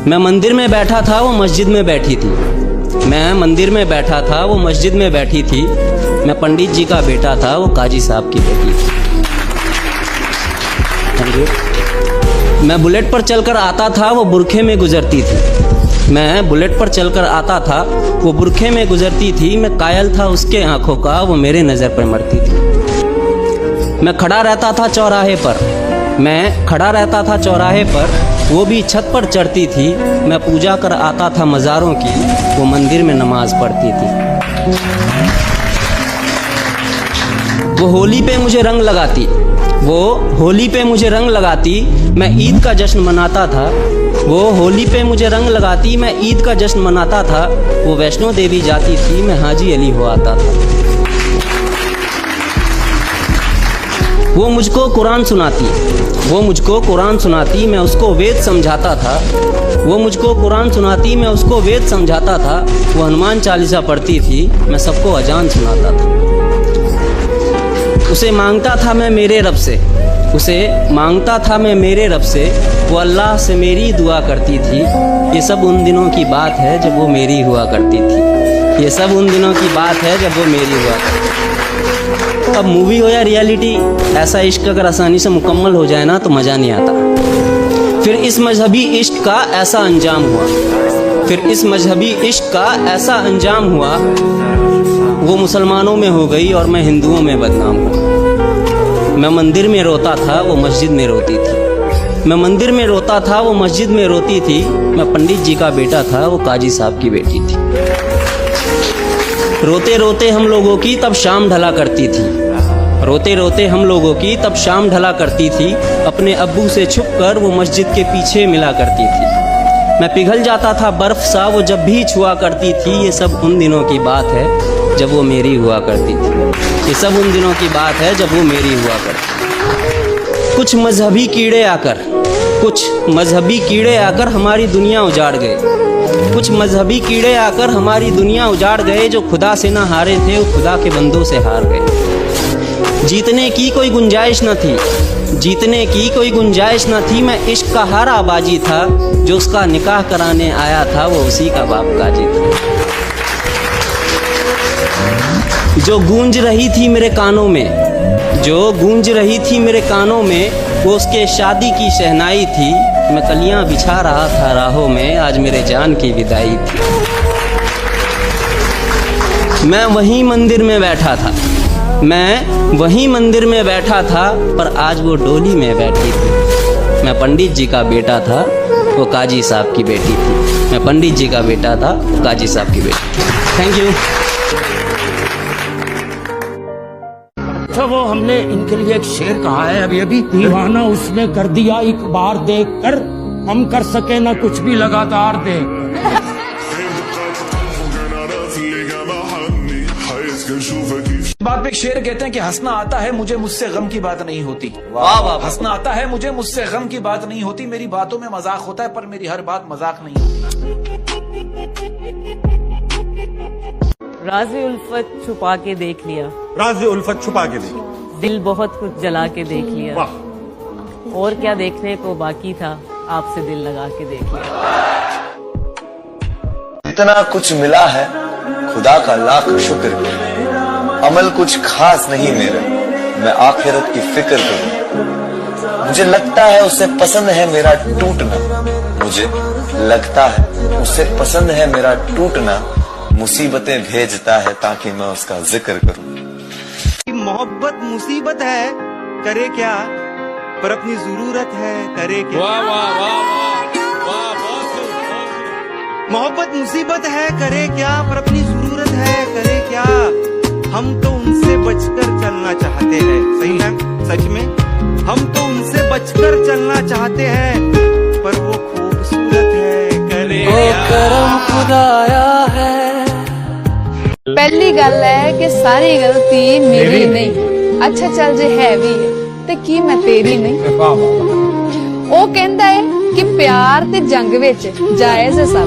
मैं मंदिर में बैठा था, वो मस्जिद में बैठी थी। मैं मंदिर में बैठा था, वो मस्जिद में बैठी थी। मैं पंडित जी का बेटा था, वो काजी साहब की बेटी थी। Thank you. मैं बुलेट पर चलकर आता था, वो बुरखे में गुजरती थी। मैं बुलेट पर चलकर आता था, वो बुरखे में गुजरती थी। मैं कायल था उसके आंखों का, वो मेरे नज़र पर मरती थी। मैं खड़ा रहता था चौराहे पर, मैं खड़ा रहता था चौराहे पर, वो भी छत पर चढ़ती थी। मैं पूजा कर आता था मज़ारों की, वो मंदिर में नमाज पढ़ती थी। वो होली पे मुझे रंग लगाती, वो होली पे मुझे रंग लगाती। मैं ईद का जश्न मनाता था, वो होली पे मुझे रंग लगाती। मैं ईद का जश्न मनाता था। वो वैष्णो देवी जाती थी, मैं हाजी अली हो आता था। वो मुझको कुरान सुनाती, वो मुझको कुरान सुनाती। मैं उसको वेद समझाता था। वो मुझको कुरान सुनाती, मैं उसको वेद समझाता था। वो हनुमान चालीसा पढ़ती थी, मैं सबको अजान सुनाता था। उसे मांगता था मैं मेरे रब से, उसे मांगता था मैं मेरे रब से। वो अल्लाह से मेरी दुआ करती थी। ये सब उन दिनों की बात है जब वो मेरी हुआ करती थी। ये सब उन दिनों की बात है जब वो मेरी हुआ करती थी। अब मूवी हो या रियलिटी, ऐसा इश्क अगर आसानी से मुकम्मल हो जाए ना तो मज़ा नहीं आता। फिर इस मजहबी इश्क का ऐसा अंजाम हुआ, फिर इस मजहबी इश्क का ऐसा अंजाम हुआ। वो मुसलमानों में हो गई और मैं हिंदुओं में बदनाम हुआ। मैं मंदिर में रोता था, वो मस्जिद में रोती थी। मैं मंदिर में रोता था, वो मस्जिद में रोती थी। मैं पंडित जी का बेटा था, वो काजी साहब की बेटी थी। रोते रोते हम लोगों की तब शाम ढला करती थी, रोते रोते हम लोगों की तब शाम ढला करती थी। अपने अब्बू से छुपकर वो मस्जिद के पीछे मिला करती थी। मैं पिघल जाता था बर्फ सा, वो जब भी छुआ करती थी। ये सब उन दिनों की बात है जब वो मेरी हुआ करती थी। ये सब उन दिनों की बात है जब वो मेरी हुआ करती। कुछ मजहबी कीड़े आकर, कुछ मजहबी कीड़े आकर हमारी दुनिया उजाड़ गए। कुछ मजहबी कीड़े आकर हमारी दुनिया उजाड़ गए। जो खुदा से ना हारे थे, वो खुदा के बंदों से हार गए। जीतने की कोई गुंजाइश न थी, जीतने की कोई गुंजाइश न थी। मैं इश्क का हारा बाजी था, जो उसका निकाह कराने आया था, वो उसी का बाप काजी था। जो गूंज रही थी मेरे कानों में, जो गूंज रही थी मेरे कानों में, वो उसके शादी की शहनाई थी। मैं कलियां बिछा रहा था राहों में, आज मेरे जान की विदाई थी। मैं वहीं मंदिर में बैठा था, मैं वहीं मंदिर में बैठा था, पर आज वो डोली में बैठी थी। मैं पंडित जी का बेटा था, वो काजी साहब की बेटी थी। मैं पंडित जी का बेटा था, वो काजी साहब की बेटी थी। Thank you. अच्छा, वो हमने इनके लिए एक शेर कहा है अभी दीवाना उसने कर दिया एक बार देख कर, हम कर सके ना कुछ भी लगातार दे। बात पे एक शेर कहते हैं कि हंसना आता है मुझे, मुझसे गम की बात नहीं होती। वाह वाह। हंसना आता है मुझे, मुझसे गम की बात नहीं होती। मेरी बातों में मजाक होता है, पर मेरी हर बात मजाक नहीं होती। राज़े उल्फत छुपा के देख लिया, राज़े उल्फत छुपा के देख, दिल बहुत कुछ जला के देख लिया। वाह। और क्या देखने को बाकी था, आपसे दिल लगा के देख लिया। इतना कुछ मिला है, खुदा का लाख शुक्र करूं। अमल कुछ खास नहीं मेरा, मैं आखिरत की फिक्र करूं। मुझे लगता है उसे पसंद है मेरा टूटना, मुझे लगता है उसे पसंद है मेरा टूटना। मुसीबतें भेजता है ताकि मैं उसका जिक्र करूं। मोहब्बत मुसीबत है, करे क्या, पर अपनी जरूरत है, करे क्या। वाह वाह वाह वाह वाह। मोहब्बत मुसीबत है, करे क्या, पर अपनी जरूरत है, करे क्या। हम तो उनसे बचकर चलना चाहते हैं, सही है, सच में हम तो उनसे बचकर चलना चाहते हैं, पर वो खूबसूरत है, करे करम खुदाया है। पहली गल है कि सारी गलती मेरी नहीं। अच्छा चल जे है भी ते की मैं तेरी नहीं। वो कहंदा है कि प्यार ते जंग विच जायज है सब।